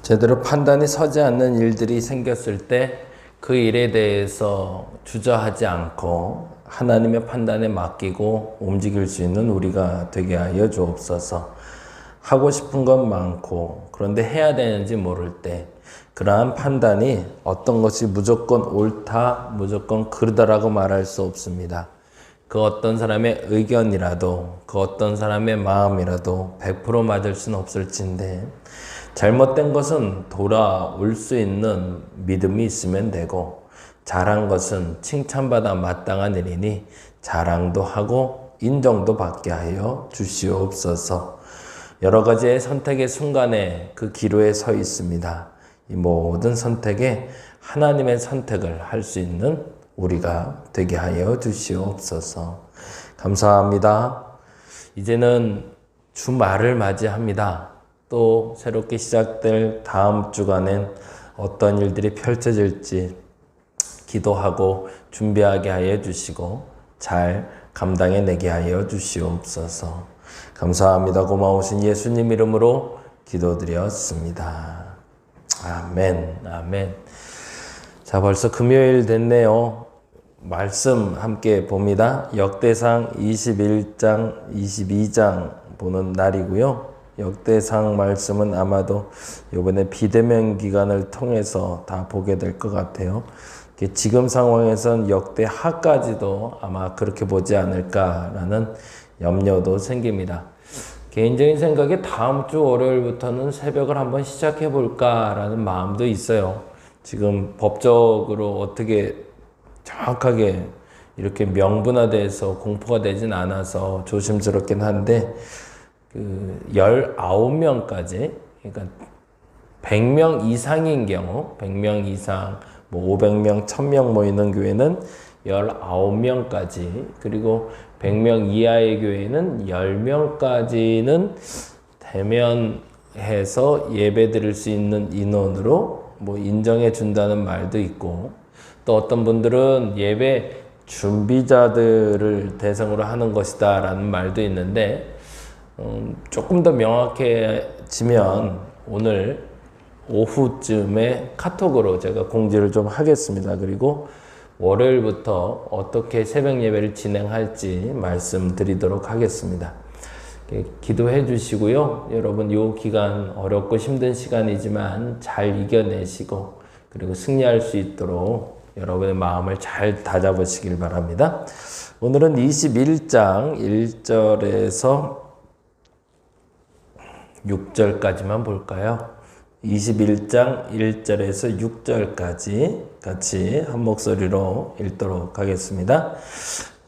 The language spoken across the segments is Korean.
제대로 판단이 서지 않는 일들이 생겼을 때 그 일에 대해서 주저하지 않고 하나님의 판단에 맡기고 움직일 수 있는 우리가 되게 하여 주옵소서. 하고 싶은 건 많고 그런데 해야 되는지 모를 때 그러한 판단이 어떤 것이 무조건 옳다, 무조건 그르다라고 말할 수 없습니다. 그 어떤 사람의 의견이라도 그 어떤 사람의 마음이라도 100% 맞을 수는 없을진데 잘못된 것은 돌아올 수 있는 믿음이 있으면 되고 잘한 것은 칭찬받아 마땅한 일이니 자랑도 하고 인정도 받게 하여 주시옵소서. 여러 가지의 선택의 순간에 그 기로에 서 있습니다. 이 모든 선택에 하나님의 선택을 할 수 있는 우리가 되게 하여 주시옵소서. 감사합니다. 이제는 주말을 맞이합니다. 또 새롭게 시작될 다음 주간엔 어떤 일들이 펼쳐질지 기도하고 준비하게 하여 주시고 잘 감당해내게 하여 주시옵소서. 감사합니다. 고마우신 예수님 이름으로 기도드렸습니다. 아멘, 아멘. 자, 벌써 금요일 됐네요. 말씀 함께 봅니다. 역대상 21장, 22장 보는 날이고요. 역대상 말씀은 아마도 이번에 비대면 기간을 통해서 다 보게 될 것 같아요. 지금 상황에선 역대하까지도 아마 그렇게 보지 않을까라는 염려도 생깁니다. 개인적인 생각에 다음 주 월요일부터는 새벽을 한번 시작해 볼까라는 마음도 있어요. 지금 법적으로 어떻게 정확하게 이렇게 명분화돼서 공포가 되진 않아서 조심스럽긴 한데 19명까지, 그러니까 100명 이상인 경우, 100명 이상, 500명, 1000명 모이는 교회는 19명까지, 그리고 100명 이하의 교회는 10명까지는 대면해서 예배 드릴 수 있는 인원으로 인정해 준다는 말도 있고, 또 어떤 분들은 예배 준비자들을 대상으로 하는 것이다 라는 말도 있는데, 조금 더 명확해지면 오늘 오후쯤에 카톡으로 제가 공지를 좀 하겠습니다. 그리고 월요일부터 어떻게 새벽 예배를 진행할지 말씀드리도록 하겠습니다. 기도해 주시고요. 여러분 이 기간 어렵고 힘든 시간이지만 잘 이겨내시고 그리고 승리할 수 있도록 여러분의 마음을 잘 다잡으시길 바랍니다. 오늘은 21장 1절에서 6절까지만 볼까요? 21장 1절에서 6절까지 같이 한 목소리로 읽도록 하겠습니다.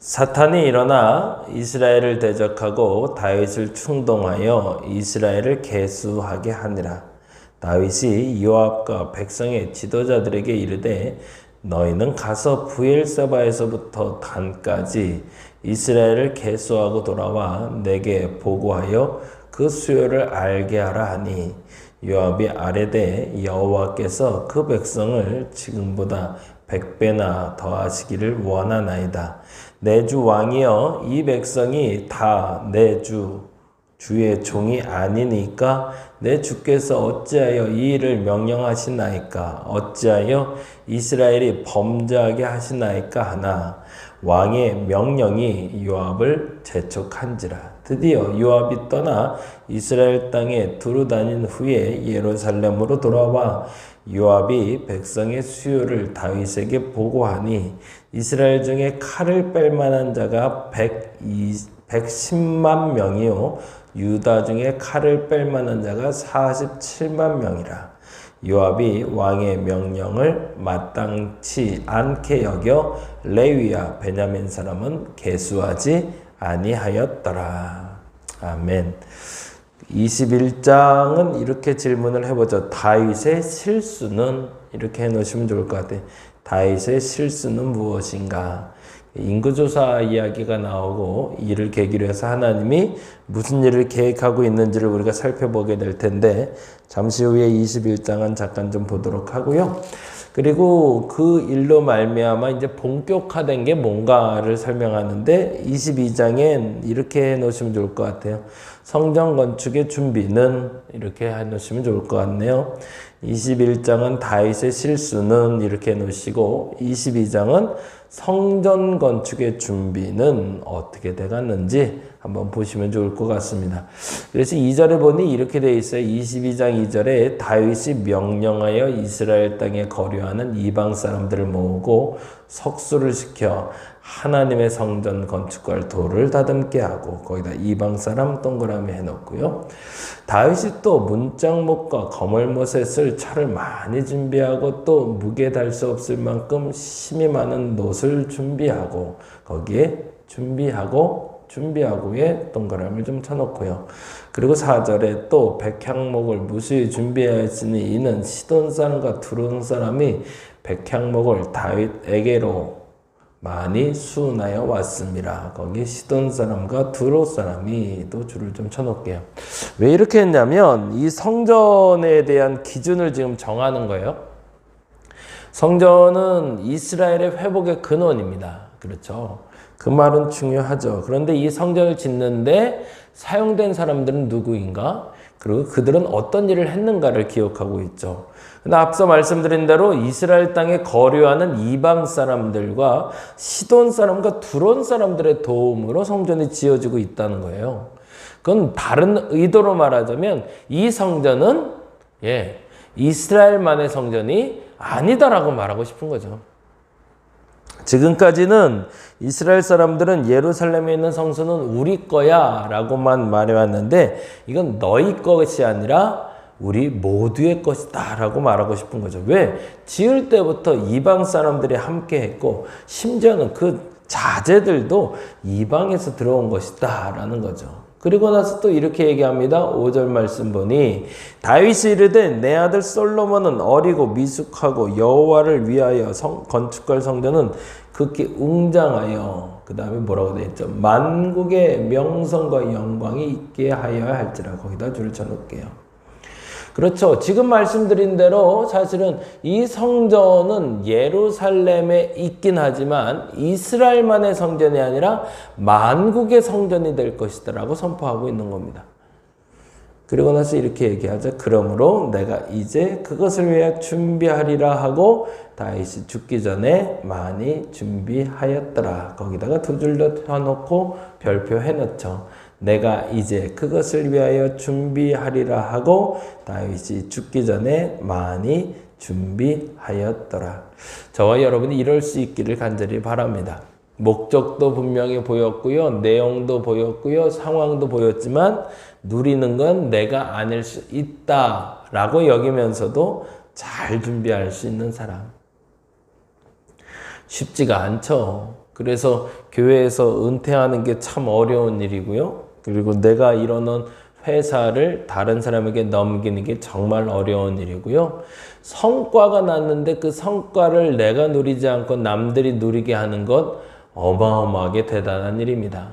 사탄이 일어나 이스라엘을 대적하고 다윗을 충동하여 이스라엘을 계수하게 하니라. 다윗이 요압과 백성의 지도자들에게 이르되 너희는 가서 브엘세바에서부터 단까지 이스라엘을 계수하고 돌아와 내게 보고하여 그 수요를 알게 하라 하니 요압이 아뢰되 여호와께서 그 백성을 지금보다 100배나 더하시기를 원하나이다. 내 주 왕이여 이 백성이 다 내 주의 종이 아니니까 내 주께서 어찌하여 이 일을 명령하시나이까 어찌하여 이스라엘이 범죄하게 하시나이까 하나 왕의 명령이 요압을 재촉한지라. 드디어 요압이 떠나 이스라엘 땅에 두루 다닌 후에 예루살렘으로 돌아와 요압이 백성의 수요를 다윗에게 보고하니 이스라엘 중에 칼을 뺄 만한 자가 110만 명이요 유다 중에 칼을 뺄 만한 자가 47만 명이라. 요압이 왕의 명령을 마땅치 않게 여겨 레위와 베냐민 사람은 계수하지 아니하였더라. 아멘. 21장은 이렇게 질문을 해보죠. 다윗의 실수는, 이렇게 해놓으시면 좋을 것 같아요. 다윗의 실수는 무엇인가? 인구조사 이야기가 나오고 이를 계기로 해서 하나님이 무슨 일을 계획하고 있는지를 우리가 살펴보게 될 텐데 잠시 후에 21장은 잠깐 좀 보도록 하고요. 그리고 그 일로 말미암아 이제 본격화된 게 뭔가를 설명하는데 22장엔 이렇게 해놓으시면 좋을 것 같아요. 성전 건축의 준비는 이렇게 해놓으시면 좋을 것 같네요. 21장은 다윗의 실수는 이렇게 해놓으시고 22장은 성전 건축의 준비는 어떻게 돼갔는지 한번 보시면 좋을 것 같습니다. 그래서 2절에 보니 이렇게 되어 있어요. 22장 2절에 다윗이 명령하여 이스라엘 땅에 거류하는 이방 사람들을 모으고 석수를 시켜 하나님의 성전 건축할 돌을 다듬게 하고 거기다 이방 사람 동그라미 해놓고요. 다윗이 또 문짝목과 거물못에 쓸 철을 많이 준비하고 또 무게 달 수 없을 만큼 힘이 많은 놋을 준비하고 거기에 준비하고에 동그라미를 좀 쳐놓고요. 그리고 4절에 또 백향목을 무수히 준비하였으니 이는 시돈 사람과 두론 사람이 백향목을 다윗에게로 많이 수운하여 왔습니다. 거기 시돈 사람과 두로 사람이 또 줄을 좀 쳐놓을게요. 왜 이렇게 했냐면 이 성전에 대한 기준을 지금 정하는 거예요. 성전은 이스라엘의 회복의 근원입니다. 그렇죠. 그 말은 중요하죠. 그런데 이 성전을 짓는데 사용된 사람들은 누구인가? 그리고 그들은 어떤 일을 했는가를 기억하고 있죠. 근데 앞서 말씀드린 대로 이스라엘 땅에 거류하는 이방 사람들과 시돈 사람과 두론 사람들의 도움으로 성전이 지어지고 있다는 거예요. 그건 다른 의도로 말하자면 이 성전은 이스라엘만의 성전이 아니다라고 말하고 싶은 거죠. 지금까지는 이스라엘 사람들은 예루살렘에 있는 성소는 우리 거야 라고만 말해왔는데 이건 너희 것이 아니라 우리 모두의 것이다 라고 말하고 싶은 거죠. 왜? 지을 때부터 이방 사람들이 함께 했고 심지어는 그 자재들도 이방에서 들어온 것이다 라는 거죠. 그리고 나서 또 이렇게 얘기합니다. 5절 말씀 보니 다윗이 이르되 내 아들 솔로몬은 어리고 미숙하고 여호와를 위하여 건축할 성전은 극히 웅장하여 그 다음에 뭐라고 되어 있죠? 만국의 명성과 영광이 있게 하여야 할지라. 거기다 줄을 쳐놓을게요. 그렇죠. 지금 말씀드린 대로 사실은 이 성전은 예루살렘에 있긴 하지만 이스라엘만의 성전이 아니라 만국의 성전이 될 것이다 라고 선포하고 있는 겁니다. 그리고 나서 이렇게 얘기하죠. 그러므로 내가 이제 그것을 위해 준비하리라 하고 다윗이 죽기 전에 많이 준비하였더라. 거기다가 두 줄로 펴놓고 별표 해놓죠. 내가 이제 그것을 위하여 준비하리라 하고 다윗이 죽기 전에 많이 준비하였더라. 저와 여러분이 이럴 수 있기를 간절히 바랍니다. 목적도 분명히 보였고요. 내용도 보였고요. 상황도 보였지만 누리는 건 내가 아닐 수 있다라고 여기면서도 잘 준비할 수 있는 사람. 쉽지가 않죠. 그래서 교회에서 은퇴하는 게 참 어려운 일이고요. 그리고 내가 이뤄놓은 회사를 다른 사람에게 넘기는 게 정말 어려운 일이고요. 성과가 났는데 그 성과를 내가 누리지 않고 남들이 누리게 하는 것 어마어마하게 대단한 일입니다.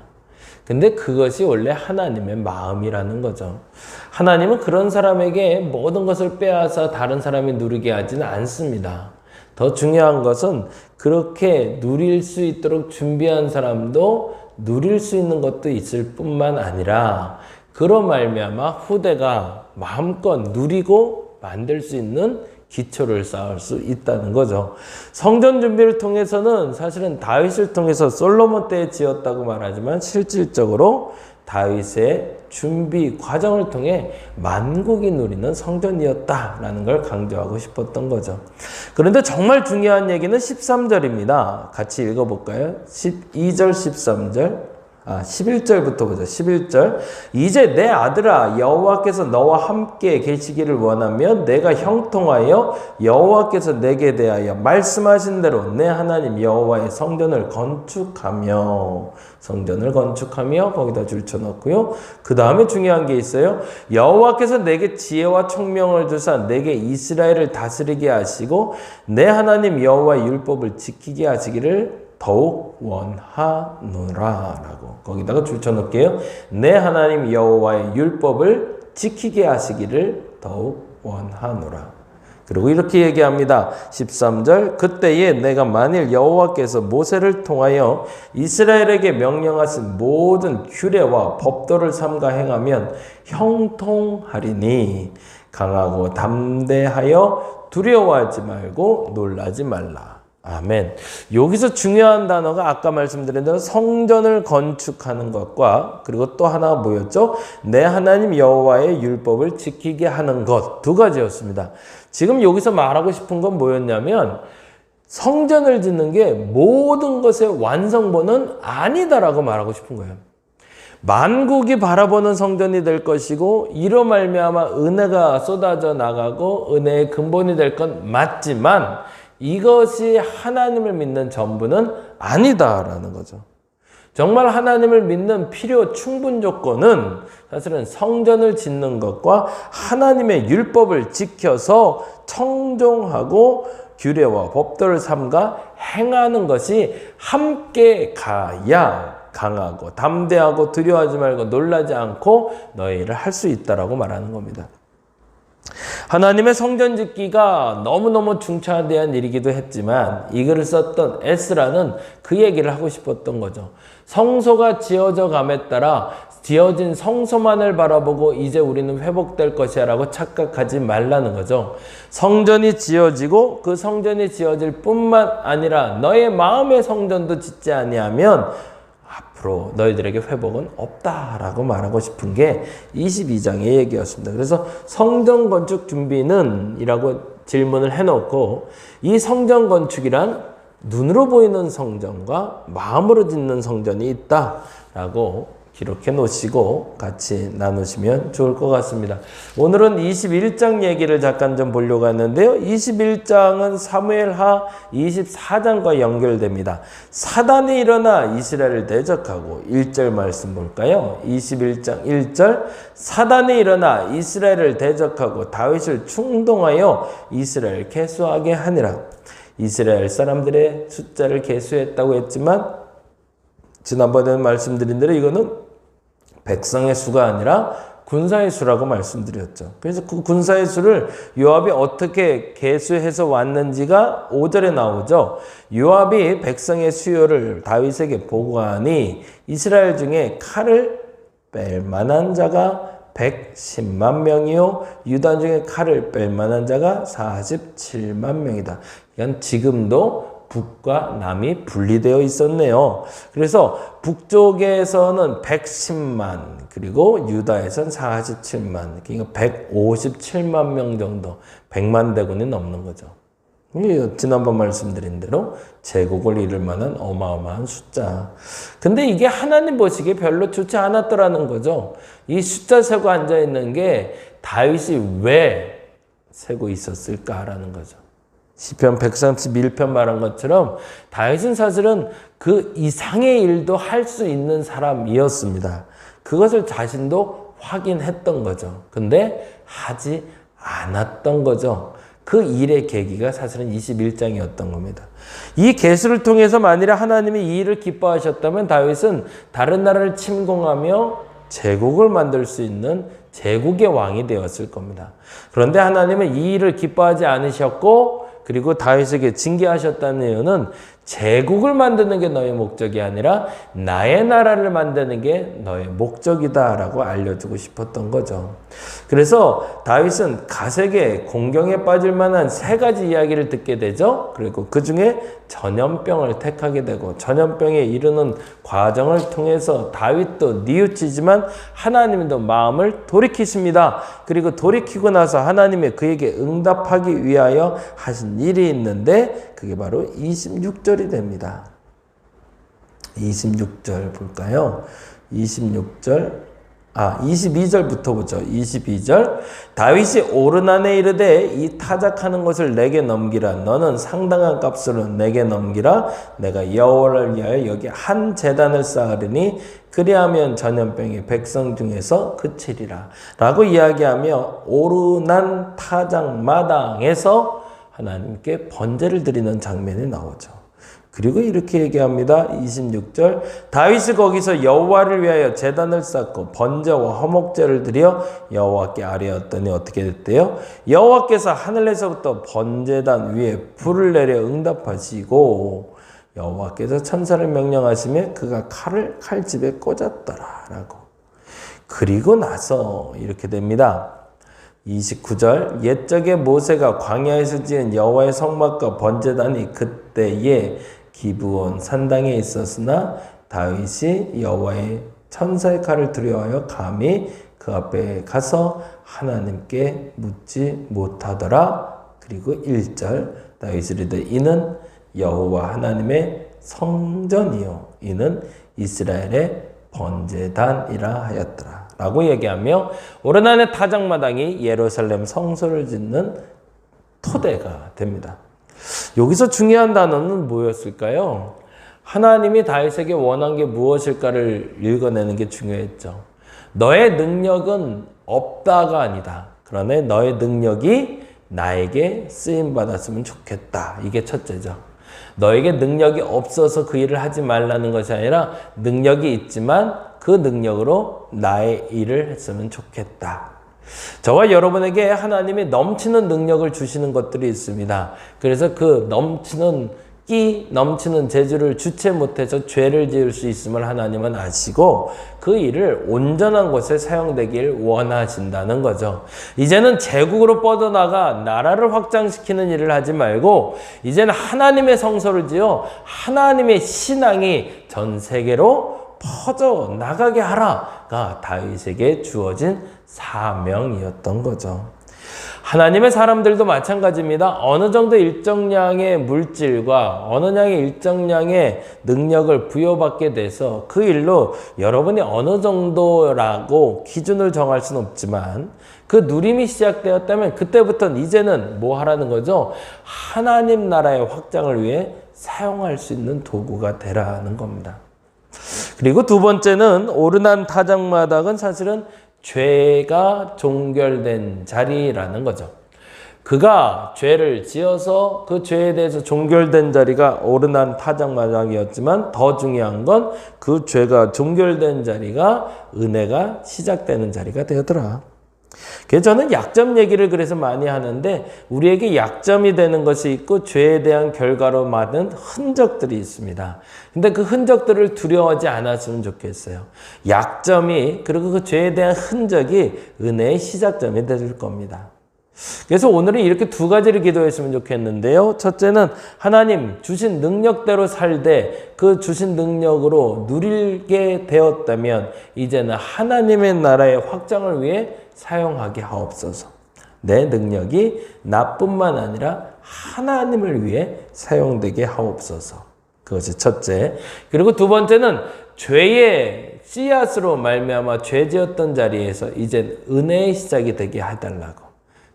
근데 그것이 원래 하나님의 마음이라는 거죠. 하나님은 그런 사람에게 모든 것을 빼앗아 다른 사람이 누리게 하지는 않습니다. 더 중요한 것은 그렇게 누릴 수 있도록 준비한 사람도 누릴 수 있는 것도 있을 뿐만 아니라 그로 말미암아 후대가 마음껏 누리고 만들 수 있는 기초를 쌓을 수 있다는 거죠. 성전 준비를 통해서는 사실은 다윗을 통해서 솔로몬 때에 지었다고 말하지만 실질적으로 다윗의 준비 과정을 통해 만국이 누리는 성전이었다라는 걸 강조하고 싶었던 거죠. 그런데 정말 중요한 얘기는 13절입니다. 같이 읽어볼까요? 12절, 13절. 11절부터 보죠. 11절. 이제 내 아들아 여호와께서 너와 함께 계시기를 원하면 내가 형통하여 여호와께서 내게 대하여 말씀하신 대로 내 하나님 여호와의 성전을 건축하며 거기다 줄 쳐놓고요. 그 다음에 중요한 게 있어요. 여호와께서 내게 지혜와 총명을 주사 내게 이스라엘을 다스리게 하시고 내 하나님 여호와의 율법을 지키게 하시기를 더욱 원하노라 라고 거기다가 줄 쳐놓을게요. 내 하나님 여호와의 율법을 지키게 하시기를 더욱 원하노라. 그리고 이렇게 얘기합니다. 13절 그때에 내가 만일 여호와께서 모세를 통하여 이스라엘에게 명령하신 모든 규례와 법도를 삼가 행하면 형통하리니 강하고 담대하여 두려워하지 말고 놀라지 말라. 아멘. 여기서 중요한 단어가 아까 말씀드린 대로 성전을 건축하는 것과 그리고 또 하나 뭐였죠? 내 하나님 여호와의 율법을 지키게 하는 것 두 가지였습니다. 지금 여기서 말하고 싶은 건 뭐였냐면 성전을 짓는 게 모든 것의 완성본은 아니다라고 말하고 싶은 거예요. 만국이 바라보는 성전이 될 것이고 이로 말미암아 은혜가 쏟아져 나가고 은혜의 근본이 될 건 맞지만 이것이 하나님을 믿는 전부는 아니다라는 거죠. 정말 하나님을 믿는 필요 충분 조건은 사실은 성전을 짓는 것과 하나님의 율법을 지켜서 청종하고 규례와 법도를 삼가 행하는 것이 함께 가야 강하고 담대하고 두려워하지 말고 놀라지 않고 너희 일을 할 수 있다라고 말하는 겁니다. 하나님의 성전 짓기가 너무너무 중차대한 일이기도 했지만 이 글을 썼던 에스라는 그 얘기를 하고 싶었던 거죠. 성소가 지어져 감에 따라 지어진 성소만을 바라보고 이제 우리는 회복될 것이야 라고 착각하지 말라는 거죠. 성전이 지어지고 그 성전이 지어질 뿐만 아니라 너의 마음의 성전도 짓지 아니하면 앞으로 너희들에게 회복은 없다라고 말하고 싶은 게 22장의 얘기였습니다. 그래서 성전 건축 준비는 이라고 질문을 해놓고 이 성전 건축이란 눈으로 보이는 성전과 마음으로 짓는 성전이 있다라고 기록해 놓으시고 같이 나누시면 좋을 것 같습니다. 오늘은 21장 얘기를 잠깐 좀 보려고 하는데요. 21장은 사무엘하 24장과 연결됩니다. 사단이 일어나 이스라엘을 대적하고 1절 말씀 볼까요? 21장 1절 사단이 일어나 이스라엘을 대적하고 다윗을 충동하여 이스라엘 계수하게 하니라. 이스라엘 사람들의 숫자를 계수했다고 했지만 지난번에 말씀드린 대로 이거는 백성의 수가 아니라 군사의 수라고 말씀드렸죠. 그래서 그 군사의 수를 요압이 어떻게 계수해서 왔는지가 5절에 나오죠. 요압이 백성의 수요를 다윗에게 보고하니 이스라엘 중에 칼을 뺄 만한 자가 110만 명이요 유다 중에 칼을 뺄 만한 자가 47만 명이다. 이건 지금도 북과 남이 분리되어 있었네요. 그래서 북쪽에서는 110만 그리고 유다에서는 47만 그러니까 157만 명 정도 100만 대군이 넘는 거죠. 지난번 말씀드린 대로 제국을 이룰 만한 어마어마한 숫자. 근데 이게 하나님 보시기에 별로 좋지 않았더라는 거죠. 이 숫자 세고 앉아있는 게 다윗이 왜 세고 있었을까라는 거죠. 시편 131편 말한 것처럼 다윗은 사실은 그 이상의 일도 할 수 있는 사람이었습니다. 그것을 자신도 확인했던 거죠. 근데 하지 않았던 거죠. 그 일의 계기가 사실은 21장이었던 겁니다. 이 계수를 통해서 만일에 하나님이 이 일을 기뻐하셨다면 다윗은 다른 나라를 침공하며 제국을 만들 수 있는 제국의 왕이 되었을 겁니다. 그런데 하나님은 이 일을 기뻐하지 않으셨고 그리고 다윗에게 징계하셨다는 이유는 제국을 만드는 게 너의 목적이 아니라 나의 나라를 만드는 게 너의 목적이다라고 알려주고 싶었던 거죠. 그래서 다윗은 가색에 공경에 빠질 만한 세 가지 이야기를 듣게 되죠. 그리고 그 중에 전염병을 택하게 되고 전염병에 이르는 과정을 통해서 다윗도 뉘우치지만 하나님도 마음을 돌이키십니다. 그리고 돌이키고 나서 하나님이 그에게 응답하기 위하여 하신 일이 있는데 그게 바로 26절이 됩니다. 26절 볼까요? 22절부터 보죠. 22절 다윗이 오르난에 이르되 이 타작하는 것을 내게 넘기라. 너는 상당한 값으로 내게 넘기라. 내가 여호와를 위하여 여기 한 제단을 쌓으리니 그리하면 전염병이 백성 중에서 그치리라. 라고 이야기하며 오르난 타작 마당에서 하나님께 번제를 드리는 장면이 나오죠. 그리고 이렇게 얘기합니다. 26절 다윗이 거기서 여호와를 위하여 제단을 쌓고 번제와 화목제를 드려 여호와께 아뢰었더니 어떻게 됐대요? 여호와께서 하늘에서부터 번제단 위에 불을 내려 응답하시고 여호와께서 천사를 명령하시며 그가 칼을 칼집에 꽂았더라 라고. 그리고 나서 이렇게 됩니다. 29절 옛적에 모세가 광야에서 지은 여호와의 성막과 번제단이 그때에 기브온 산당에 있었으나 다윗이 여호와의 천사의 칼을 두려워하여 감히 그 앞에 가서 하나님께 묻지 못하더라. 그리고 1절 다윗이 이르되 이는 여호와 하나님의 성전이요 이는 이스라엘의 번제단이라 하였더라 라고 얘기하며 오르난의 타작마당이 예루살렘 성소를 짓는 토대가 됩니다. 여기서 중요한 단어는 뭐였을까요? 하나님이 다윗에게 원한 게 무엇일까를 읽어내는 게 중요했죠. 너의 능력은 없다가 아니다. 그러나 너의 능력이 나에게 쓰임받았으면 좋겠다. 이게 첫째죠. 너에게 능력이 없어서 그 일을 하지 말라는 것이 아니라 능력이 있지만 그 능력으로 나의 일을 했으면 좋겠다. 저와 여러분에게 하나님이 넘치는 능력을 주시는 것들이 있습니다. 그래서 그 넘치는 재주를 주체 못해서 죄를 지을 수 있음을 하나님은 아시고 그 일을 온전한 곳에 사용되길 원하신다는 거죠. 이제는 제국으로 뻗어나가 나라를 확장시키는 일을 하지 말고 이제는 하나님의 성소를 지어 하나님의 신앙이 전 세계로 퍼져 나가게 하라가 다윗에게 주어진 사명이었던 거죠. 하나님의 사람들도 마찬가지입니다. 어느 정도 일정량의 물질과 어느 양의 일정량의 능력을 부여받게 돼서 그 일로 여러분이 어느 정도라고 기준을 정할 수는 없지만 그 누림이 시작되었다면 그때부터는 이제는 뭐 하라는 거죠? 하나님 나라의 확장을 위해 사용할 수 있는 도구가 되라는 겁니다. 그리고 두 번째는 오르난 타작마당은 사실은 죄가 종결된 자리라는 거죠. 그가 죄를 지어서 그 죄에 대해서 종결된 자리가 오르난 타작마당이었지만 더 중요한 건 그 죄가 종결된 자리가 은혜가 시작되는 자리가 되더라. 그래서 저는 약점 얘기를 그래서 많이 하는데 우리에게 약점이 되는 것이 있고 죄에 대한 결과로 많은 흔적들이 있습니다. 근데 그 흔적들을 두려워하지 않았으면 좋겠어요. 약점이 그리고 그 죄에 대한 흔적이 은혜의 시작점이 될 겁니다. 그래서 오늘은 이렇게 두 가지를 기도했으면 좋겠는데요. 첫째는 하나님 주신 능력대로 살되 그 주신 능력으로 누리게 되었다면 이제는 하나님의 나라의 확장을 위해 사용하게 하옵소서. 내 능력이 나뿐만 아니라 하나님을 위해 사용되게 하옵소서. 그것이 첫째. 그리고 두 번째는 죄의 씨앗으로 말미암아 죄지었던 자리에서 이제 은혜의 시작이 되게 해달라고.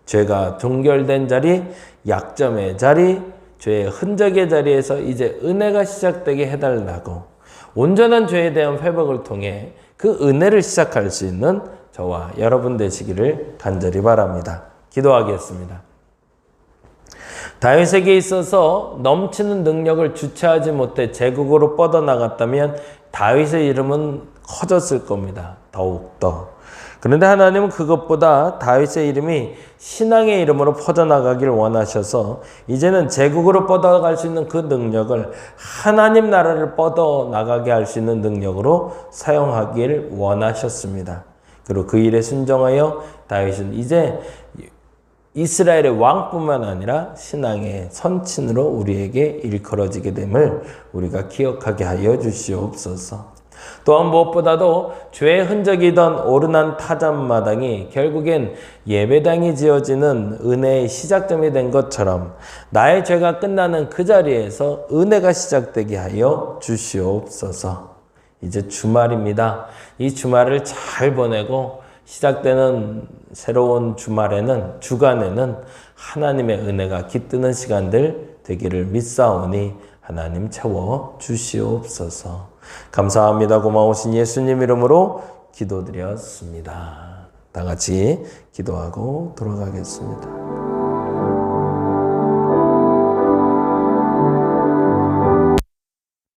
죄가 종결된 자리, 약점의 자리, 죄의 흔적의 자리에서 이제 은혜가 시작되게 해달라고. 온전한 죄에 대한 회복을 통해 그 은혜를 시작할 수 있는 저와 여러분 되시기를 간절히 바랍니다. 기도하겠습니다. 다윗에게 있어서 넘치는 능력을 주체하지 못해 제국으로 뻗어나갔다면 다윗의 이름은 커졌을 겁니다. 더욱더. 그런데 하나님은 그것보다 다윗의 이름이 신앙의 이름으로 퍼져나가길 원하셔서 이제는 제국으로 뻗어갈 수 있는 그 능력을 하나님 나라를 뻗어나가게 할 수 있는 능력으로 사용하길 원하셨습니다. 그리고 그 일에 순종하여 다윗은 이제 이스라엘의 왕뿐만 아니라 신앙의 선친으로 우리에게 일컬어지게 됨을 우리가 기억하게 하여 주시옵소서. 또한 무엇보다도 죄의 흔적이던 오르난 타작마당이 결국엔 예배당이 지어지는 은혜의 시작점이 된 것처럼 나의 죄가 끝나는 그 자리에서 은혜가 시작되게 하여 주시옵소서. 이제 주말입니다. 이 주말을 잘 보내고 시작되는 새로운 주간에는 하나님의 은혜가 깃드는 시간들 되기를 믿사오니 하나님 채워 주시옵소서. 감사합니다. 고마우신 예수님 이름으로 기도드렸습니다. 다 같이 기도하고 돌아가겠습니다.